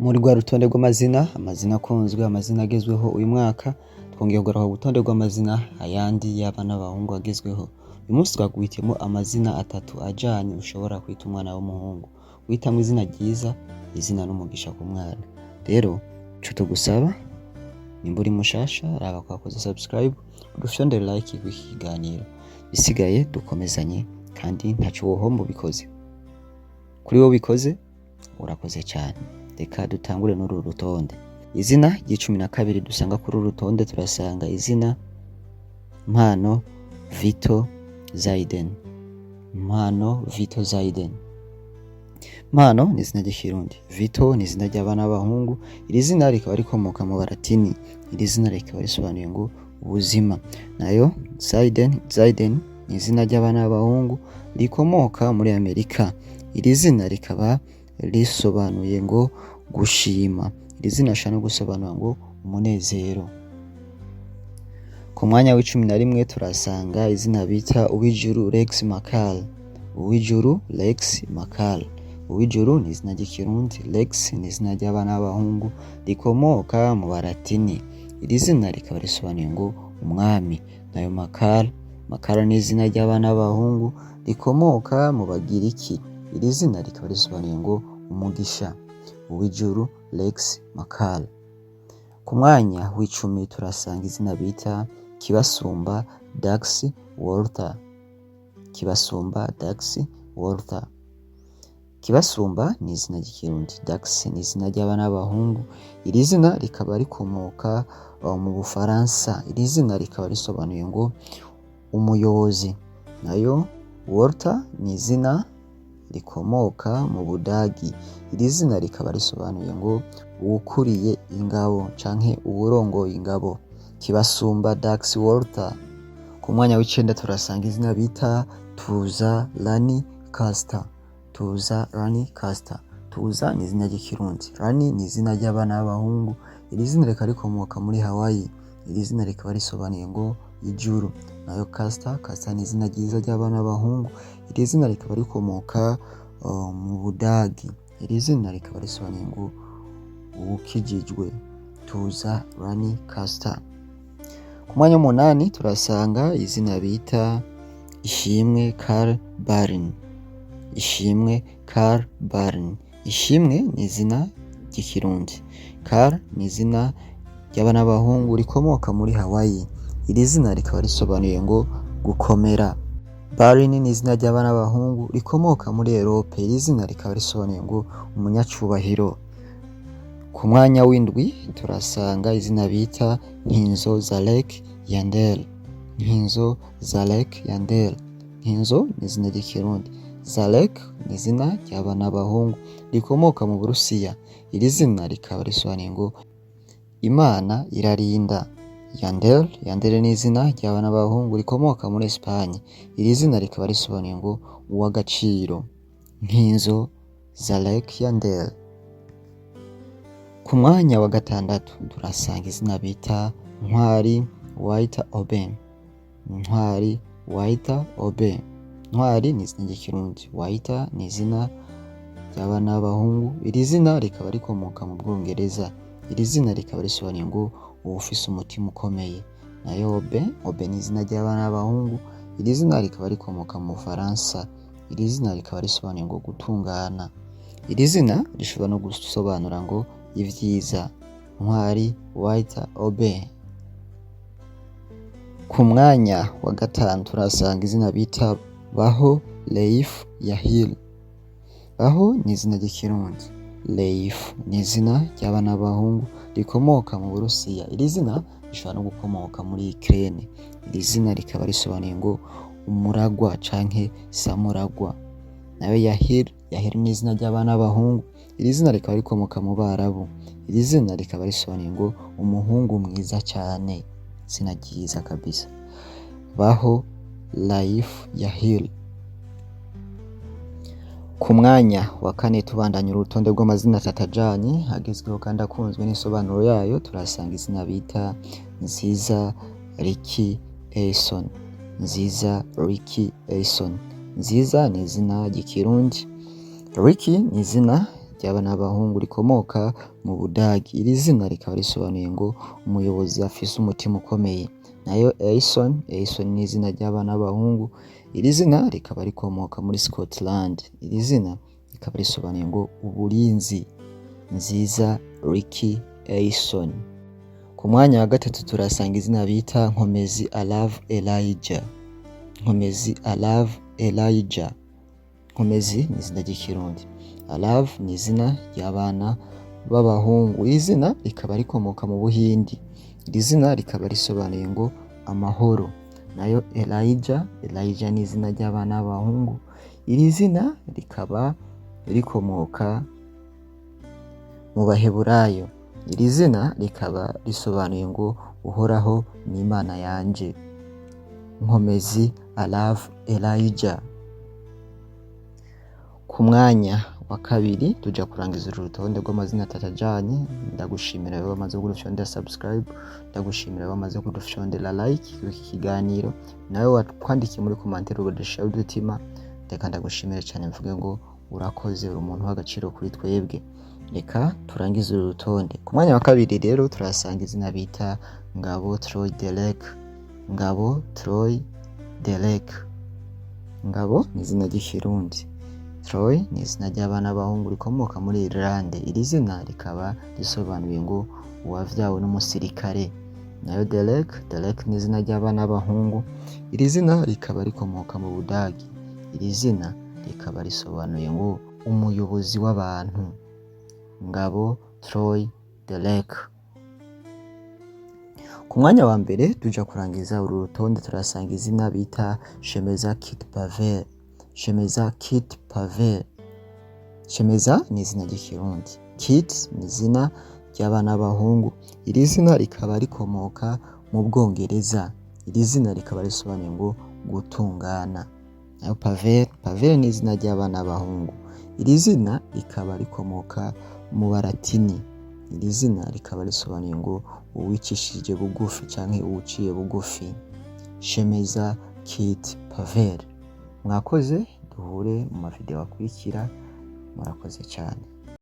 Muri rwa rutonde rw'amazina, amazina akunzwe, amazina agezweho uyu mwaka, twongeye kugaruka ku rutonde rw'amazina ayandi y'abana b'abahungu agezweho. Uyu munsi twaguhitiyemo amazina atatu ajanye ushobora kwita umwana w'umuhungu. Guhitamwo izina ryiza, izina n'umugisha ku mwana. Rero ico tugusaba nimba uri mushasha raba ko wakoze subscribe, udufyonde like w'iki kiganiro. Bisigaye dukomezanye kandi ntaco wohomba ubikoze. Kuri wowe ubikoze urakoze cyane. Reka dutangure n'uru rutonde. Izina ry'icumi dusanga kuri uru rutonde turasanga izina Mpano Vito Zaiden. Mpano Vito Zaiden. Mpano ni izina ry'ikirundi, Vito ni izina ry'abana b'abahungu. Iri zina rikaba rikomoka mu Baratini. Iri zina rikaba risobanuye ngo ubuzima. Nayo Zaiden ni izina ry'abana b'abahungu rikomoka muri Amerika. Iri zina rikaba risobanuye ngo gushima. Iri zina shano gusobanura ngo umunezero. Ku mwanya w'11 turasanga izina bita Uwijuru Rex Makal. Uwijuru Rex Makal. Uwijuru ni izina ry'ikirundi, Rex ni izina ry'abana b'abahungu rikomoka mu Baratini. Iri zina rikaba risobanuye ngo umwami. Nayo Makal ni izina ry'abana b'abahungu rikomoka mu Bagiriki. Iri zina rikaba risobanuye ngo umugisha. Uwijuru Rex Makal. Ku mwanya w'10 turasanga izina bita Kibasumba Dax Walter. Kibasumba Dax Walter. Kibasumba ni izina ry'ikirundi, Dax ni izina ry'abana b'abahungu. Iri zina rikaba rikomoka mu Bufaransa. Iri zina rikaba risobanuye ngo umuyobozi. Nayo Walter ni izina rikomoka mu Budagi. Iri zina rikaba risobanuye ngo uwukuriye ingabo canke uwurongoye ingabo. Kibasumba Dax Walter. Ku mwanya w'9 turasanga izina bita Tuza Rani Caster. Tuza Rani Caster. Tuza ni izina ry'ikirundi, Rani ni izina ry'abana b'abahungu. Iri zina rikaba rikomoka muri Hawaii. Iri zina rikaba risobanuye ngo ijuru. Nayo Caster ni izina ryiza ry'abana b'abahungu. Iri zina rikaba rikomoka mu Budagi. Iri zina rikaba risobanuye ngo uwukijijwe. Tuza Rani Caster. Ku mwanya w'8 turasanga izina bita Ishimwe Karl Barin. Ishimwe Karl Barin. Ishimwe ni izina ry'ikirundi, Karl ni izina ry'abana b'abahungu rikomoka muri Hawaii. Iri zina rikaba risobanuye ngo gukomera. Barin ni izina ry'abana b'abahungu rikomoka muri Europe. Iri zina rikaba risobanuye ngo umunyacubahiro. Ku mwanya w'7 turasanga izina bita Nkinzo Zalek Yandel. Nkinzo Zalek Yandel. Nkinzo ni izina ry'ikirundi, Zalek ni izina ry'abana b'abahungu rikomoka mu Burusiya. Iri zina rikaba risobanuye ngo Imana irarinda. Yandel ni izina ry'abana b'abahungu rikomoka muri Espagne. Iri zina rikaba risobanuye ngo uw'agaciro. Nkinzo Zalek Yandel. Ku mwanya wa 6 turasanga izina bita Ntwari White Oben. Ntwari White Oben. Ntwari ni izina ry'ikirundi, White ni izina ry'abana b'abahungu. Iri zina rikaba rikomoka mu Bwongereza. Iri zina rikaba risobanuye ngo uwufise umutima ukomeye. Nayo Oben ni izina ry'abana b'abahungu. Iri zina rikaba rikomoka mu Bufaransa. Iri zina rikaba risobanuye ngo gutungana. Iri zina rishobora no gusobanura ngo ivyiza. Ntwari White Oben. Ku mwanya wa 5 turasanga izina bita Baho Leif Yahil. Baho ni izina ry'ikirundi, Leif ni izina ry'abana b'abahungu rikomoka mu Burusiya. Iri zina rishobora no gukomoka muri Ukraine. Iri zina rikaba risobanuye ngo umuragwa canke samuragwa. Nayo Yahil ni izina ry'abana b'abahungu. Iri zina rikaba rikomoka mu Barabu. Iri zina rikaba risobanuye ngo umuhungu mwiza cyane. Izina ryiza kabisa. Baho Leif Yahil. Ku mwanya wa 4 tubandanya urutonde rw'amazina tatajanye agezweho kandi akunzwe n'isobanuro yayo turasanga izina bita Nziza Ricky Eison. Nziza Ricky Eison. Nziza ni izina ry'ikirundi, Ricky ni izina ry'abana b'abahungu rikomoka mu Budagi. Iri zina rikaba risobanuye ngo umuyobozi afise umutima ukomeye. Nayo Aison ni izina ry'abana b'abahungu. Iri zina rikaba rikomoka muri Scotland. Iri zina rikaba risobanuye ngo uburinzi. Nziza Ricky Aison. Ku mwanya wa gatatu turasanga izina bita Nkomezi Alave Elijah. Nkomezi Alave Elijah. Nkomezi ni izina ry'ikirundi. Alave ni izina ry'abana b'abahungu. Iri zina rikaba rikomoka mu Buhindi. Iri zina rikaba risobanuye ngo amahoro. Nayo Elijah ni izina ry'abana b'abahungu. Iri zina rikaba rikomoka mu Baheburayo. Iri zina rikaba risobanuye ngo uhoraho ni Imana yanje. Nkomezi Alave Elijah. Ku mwanya wa kabiri tuja kurangiza urutonde rw'amazina atatu ajanye. Ndagushimira wewe wamaze kudufyondera subscribe, ndagushimira wewe wamaze kudufyondera like kuri iki kiganiro, nawe watwandikiye muri commentaire ugadusha udutima, reka ndagushimira cyane mvuge ngo urakoze, uri umuntu w'agaciro kuri twebwe. Reka turangize uru rutonde. Ku mwanya wa kabiri rero turasanga izina bita Ngabo Troy Delek. Ngabo Troy Delek. Ngabo ni izina ry'ikirundi. Troy ni izina ry'abana b'abahungu rikomoka muri Irlande. Iri zina rikaba risobanuye ngo uwavyawe n'umusirikare. Nayo Delek ni izina ry'abana b'abahungu. Iri zina rikaba rikomoka mu Budagi. Iri zina rikaba risobanuye ngo umuyobozi w'abantu. Ngabo Troy Delek. Ku mwanya wa mbere tuja kurangiza uru rutonde turasanga izina bita Shemeza Kit Pavel. Shemeza Kit Pavel. Shemeza ni izina ry'ikirundi. Kit ni izina ry'abana b'abahungu. Iri zina rikaba rikomoka mu Bwongereza. Iri zina rikaba risobanuye ngo gutungana. Nayo Pavel ni izina ry'abana b'abahungu. Iri zina rikaba rikomoka mu Baratini. Iri zina rikaba risobanuye ngo uwicishije bugufi canke uwuciye bugufi. Shemeza Kit Pavel. Mwakoze, duhure mu mavideo akurikira. Murakoze cyane.